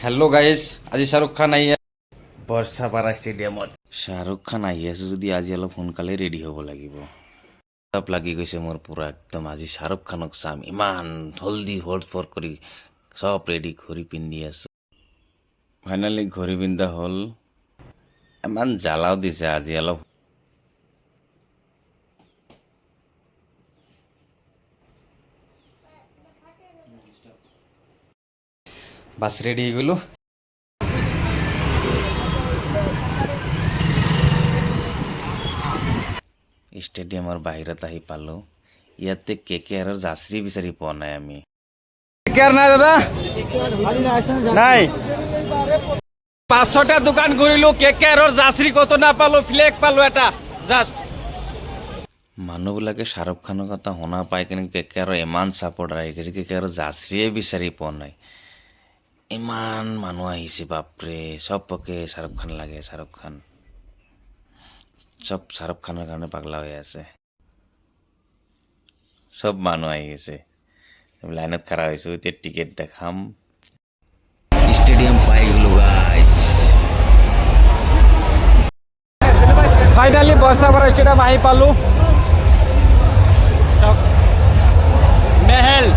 Hello' guys, আজি শ্বাহৰুখ খান আহি বৰ্ষাপাৰা ষ্টেডিয়ামত। শ্বাহৰুখ খান আহি আছে যদি আজি অলপ সোনকালে ৰেডি হ'ব লাগিব। অলপ লাগি গৈছে মোৰ পূৰা একদম। আজি শ্বাহৰুখ খানক চাম, ইমান জল্দি ফৰ কৰি চব ৰেডি ঘড়ী পিন্ধি আছোঁ। ফাইনেলি ঘড়ী পিন্ধা হ'ল। ইমান জ্বালাও দিছে আজি অলপ। বাছ ৰেডি হৈ গ'লোঁ। ষ্টেডিয়ামৰ বাহিৰত আহি পালোঁ। ইয়াতে KKRৰ জাৰ্চি বিচাৰি পোৱা নাই আমি। KKR নাই দাদা, নাই। 5-6টা দোকান ঘূৰিলোঁ, KKRৰ জাৰ্চি ক'ত নাপালোঁ, ফ্লেগ পালোঁ এটা জাষ্ট। মানুহবিলাকে শ্বাহৰুখ খানৰ কথা শুনা পাই কিনে KKRৰ ইমান ছাপৰ্ট আহি গৈছে, KKRৰ জাৰ্চিয়ে বিচাৰি পোৱা নাই। ইমান মানুহ আহিছে বাপৰে, চবকে শ্বাহৰুখ খান লাগে, শ্বাহৰুখ খান। চব শ্বাহৰুখ খানৰ কাৰণে পাগলা হৈ আছে। চব মানুহ আহি গৈছে, লাইনত খাৰা হৈছোঁ, এতিয়া টিকেট দেখাম। ষ্টেডিয়াম পাই গ'লো গাইজ। ফাইনেলি বৰ্ষাপাৰা ষ্টেডিয়াম আহি পালোঁ। মেহেল